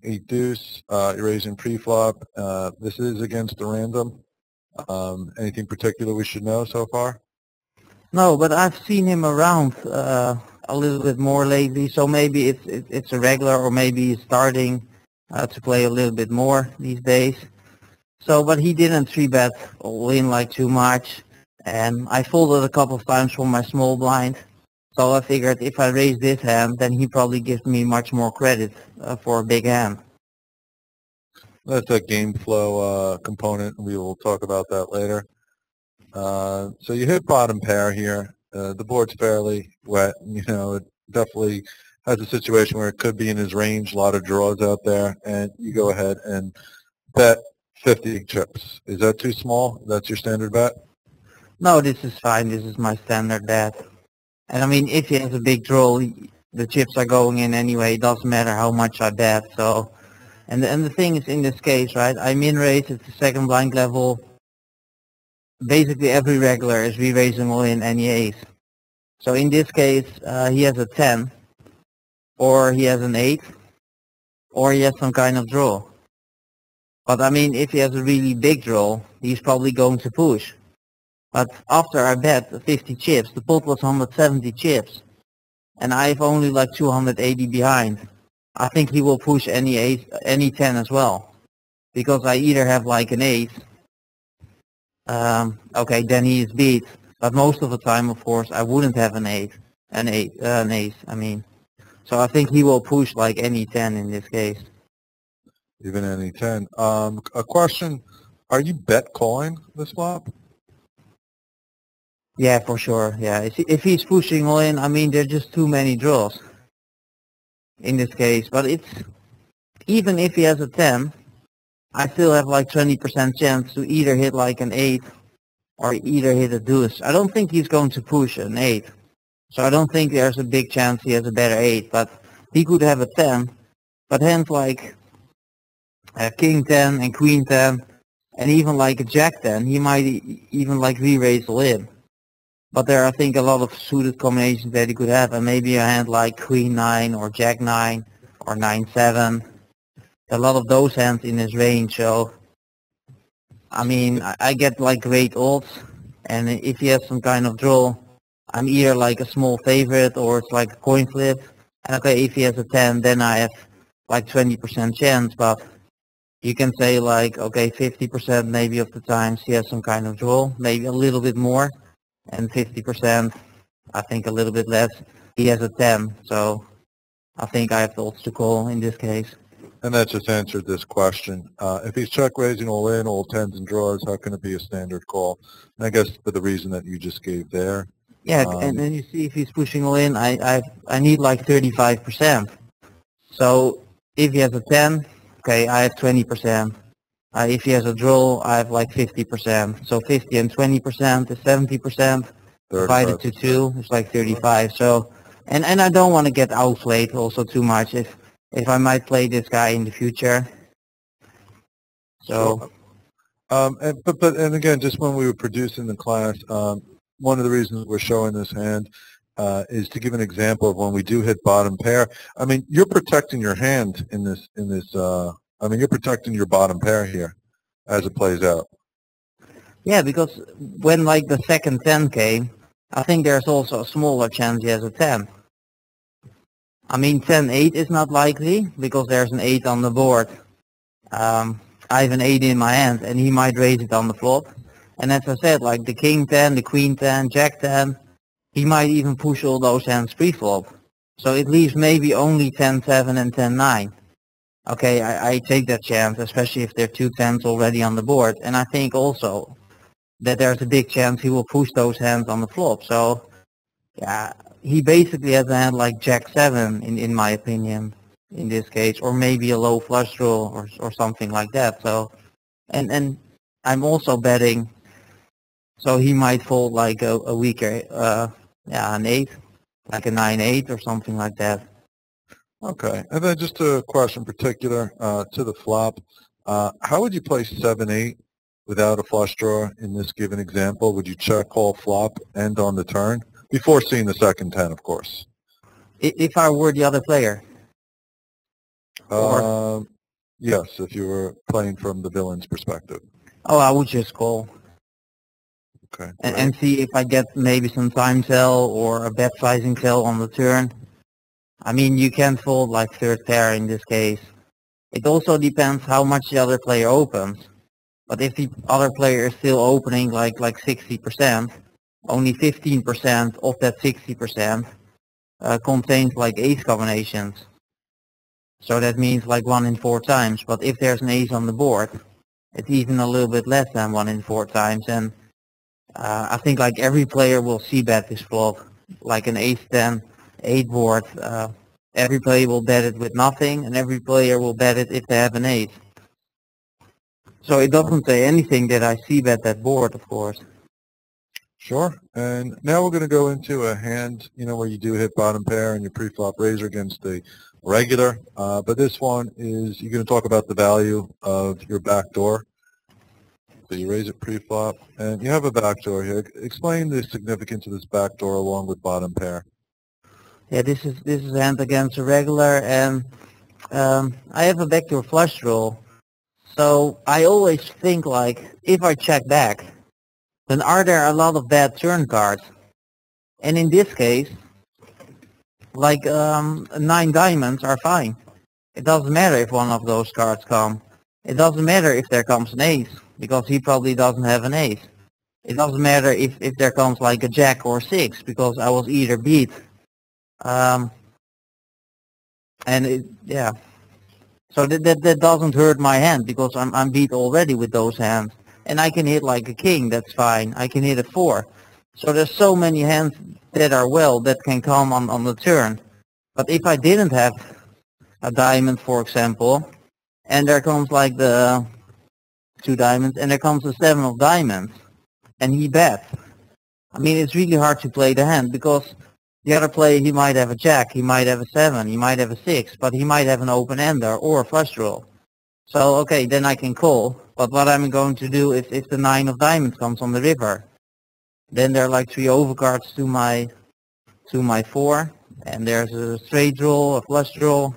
8 deuce, you're raising pre-flop. This is against the random. Anything particular we should know so far? No, but I've seen him around a little bit more lately, so maybe it's a regular, or maybe he's starting to play a little bit more these days. So, but he didn't 3-bet all in like too much, and I folded a couple of times from my small blind. So I figured if I raise this hand, then he probably gives me much more credit for a big hand. That's a game flow component. We will talk about that later. So you hit bottom pair here. The board's fairly wet. You know, it definitely has a situation where it could be in his range, a lot of draws out there, and you go ahead and bet 50 chips. Is that too small? That's your standard bet? No, this is fine. This is my standard bet. And I mean, if he has a big draw, the chips are going in anyway. It doesn't matter how much I bet. So, and the thing is, in this case, right, I min raise at the second blind level. Basically, every regular is re-raising all in any ace. So in this case, he has a 10, or he has an 8, or he has some kind of draw. But I mean, if he has a really big draw, he's probably going to push. But after I bet 50 chips, the pot was 170 chips, and I have only like 280 behind. I think he will push any ace, any 10 as well, because I either have like an ace. Okay, then he is beat. But most of the time, of course, I wouldn't have an ace. I mean, so I think he will push like any 10 in this case. Even any 10. A question: are you bet calling this flop? Yeah, for sure. Yeah, if he's pushing all in, I mean, there's just too many draws in this case. But it's, even if he has a 10, I still have like 20% chance to either hit like an 8 or either hit a deuce. I don't think he's going to push an 8. So I don't think there's a big chance he has a better 8. But he could have a 10. But hands like king 10 and queen 10 and even like a jack 10, he might even like re-raise the lid. But there are, I think, a lot of suited combinations that he could have, and maybe a hand like queen 9 or jack 9 or 9-7. A lot of those hands in his range. So, I mean, I get like great odds, and if he has some kind of draw, I'm either like a small favorite or it's like a coin flip. And okay, if he has a 10, then I have like 20% chance, but you can say like, okay, 50% maybe of the times he has some kind of draw, maybe a little bit more, and 50%, I think a little bit less, he has a 10. So I think I have the odds to call in this case. And that just answered this question. If he's check raising all in, all 10s and draws, how can it be a standard call? And I guess for the reason that you just gave there. Yeah, and then you see if he's pushing all in, I need like 35%. So if he has a 10, okay, I have 20%. If he has a draw, I have like 50%. So 50 and 20% is 70%. Divided to 2 is like 35. So, and I don't want to get outplayed also too much if I might play this guy in the future. So. And again, just when we were producing the class, one of the reasons we're showing this hand is to give an example of when we do hit bottom pair. I mean, you're protecting your hand in this. I mean, you're protecting your bottom pair here as it plays out. Yeah, because when like the second 10 came, I think there's also a smaller chance he has a 10. I mean, 10-8 is not likely because there's an 8 on the board. I have an 8 in my hand, and he might raise it on the flop. And as I said, like the king 10, the queen 10, jack 10, he might even push all those hands pre-flop. So it leaves maybe only 10-7 and 10-9. Okay, I take that chance, especially if there are 2 10s already on the board. And I think also that there's a big chance he will push those hands on the flop. So, yeah, he basically has a hand like jack 7, in my opinion, in this case, or maybe a low flush draw or something like that. So, and I'm also betting, so he might fold like a weaker, an 8, like a 9-8 or something like that. Okay, and then just a question particular to the flop. How would you play 7-8 without a flush draw in this given example? Would you check call flop and on the turn before seeing the second 10, of course? If I were the other player. Or, Yes, if you were playing from the villain's perspective. oh, I would just call Okay, and great. see if I get maybe some time tell or a bet sizing tell on the turn. I mean, you can fold like third pair in this case. It also depends how much the other player opens. But if the other player is still opening like 60%, only 15% of that 60% contains like ace combinations. So that means like 1 in 4 times. But if there's an ace on the board, it's even a little bit less than 1 in 4 times. And I think like every player will see bet this flop, like an ace 10, 8 board. Every player will bet it with nothing, and every player will bet it if they have an ace. So it doesn't say anything that I see bet that board, of course. Sure. And now we're going to go into a hand, where you do hit bottom pair and your pre-flop raiser against a regular. But this one is, you're going to talk about the value of your backdoor. So you raise it pre-flop, and you have a backdoor here. Explain the significance of this backdoor along with bottom pair. Yeah, this is a hand against a regular, and I have a backdoor flush draw. So I always think like, if I check back, then are there a lot of bad turn cards? And in this case, like 9 diamonds are fine. It doesn't matter if one of those cards come. It doesn't matter if there comes an ace, because he probably doesn't have an ace. It doesn't matter if there comes like a jack or 6, because I was either beat. Yeah. So that doesn't hurt my hand, because I'm beat already with those hands. And I can hit like a king, that's fine. I can hit a 4. So there's so many hands that are that can come on the turn. But if I didn't have a diamond, for example, and there comes like the 2 diamonds, and there comes the 7 of diamonds, and he bets. I mean, it's really hard to play the hand, because the other player, he might have a jack, he might have a 7, he might have a 6, but he might have an open ender or a flush draw. So, okay, then I can call. But what I'm going to do if the 9 of diamonds comes on the river, then there are like 3 overcards to my 4, and there's a straight draw, a flush draw.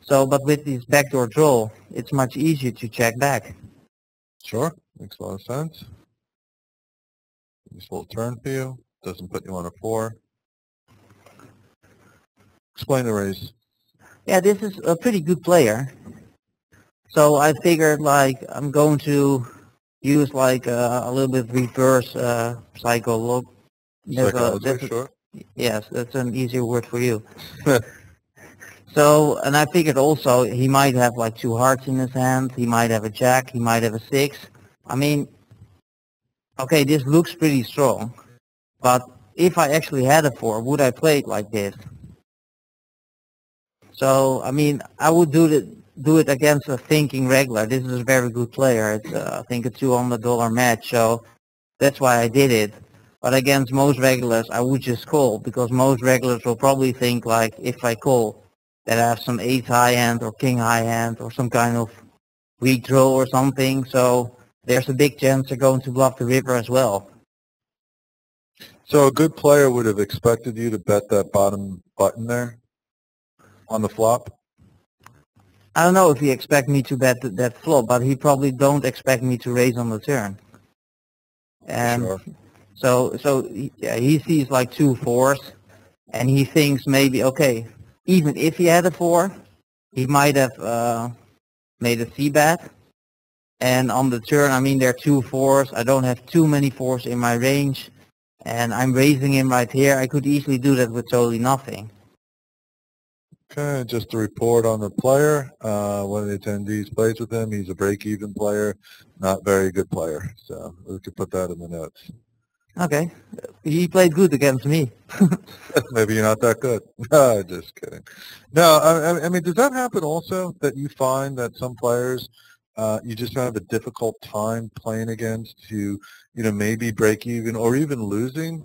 So, but with this backdoor draw, it's much easier to check back. Sure. Makes a lot of sense. This little turn for you. Doesn't put you on a 4. Explain the raise. Yeah, this is a pretty good player. So I figured like I'm going to use like a little bit reverse psychology. Psychology, sure. Yes, that's an easier word for you. So, and I figured also he might have like 2 hearts in his hand. He might have a jack. He might have a 6. I mean, okay, this looks pretty strong. But if I actually had a 4, would I play it like this? So, I mean, I would do it against a thinking regular. This is a very good player. It's, I think, a $200 match. So that's why I did it. But against most regulars, I would just call, because most regulars will probably think like, if I call, that I have some ace high hand or king high hand or some kind of weak draw or something. So there's a big chance they're going to bluff the river as well. So a good player would have expected you to bet that bottom button there on the flop? I don't know if he expect me to bet that flop, but he probably don't expect me to raise on the turn. And Sure. so he sees like 2 4s, and he thinks maybe, okay, even if he had a 4, he might have made a c-bet. And on the turn, I mean, there are 2 4s. I don't have too many 4s in my range, and I'm raising him right here. I could easily do that with totally nothing. Okay, just a report on the player. One of the attendees plays with him. He's a break-even player, not very good player. So we could put that in the notes. Okay. He played good against me. Maybe you're not that good. No, just kidding. No, I mean, does that happen also, that you find that some players you just have a difficult time playing against who, maybe break even or even losing,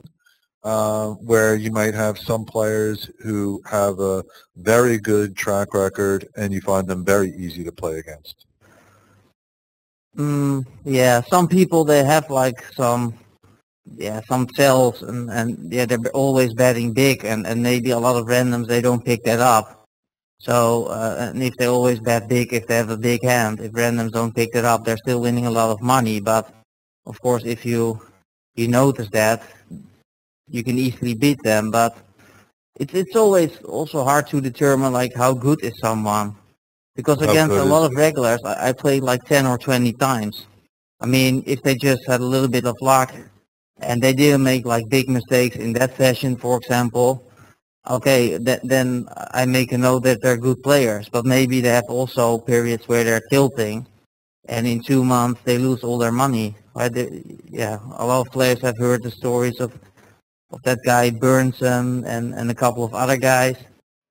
where you might have some players who have a very good track record and you find them very easy to play against? Yeah, some people, they have like some tells, and yeah, they're always betting big, and maybe a lot of randoms, they don't pick that up. So, and if they always bet big, if they have a big hand, if randoms don't pick it up, they're still winning a lot of money. But of course, if you notice that, you can easily beat them. But it's always also hard to determine like how good is someone, because How against a good is lot of regulars, I played like 10 or 20 times. I mean, if they just had a little bit of luck and they didn't make like big mistakes in that session, for example, okay, then I make a note that they're good players. But maybe they have also periods where they're tilting, and in 2 months they lose all their money. Right? Yeah, a lot of players have heard the stories of that guy Bernardc and a couple of other guys.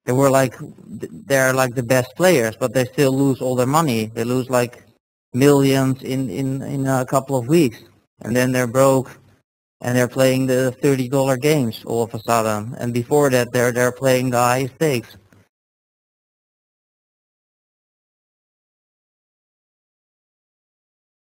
They were like, they're like the best players, but they still lose all their money. They lose like millions in a couple of weeks, and then they're broke, and they're playing the $30 games all of a sudden. And before that, they're playing the highest stakes.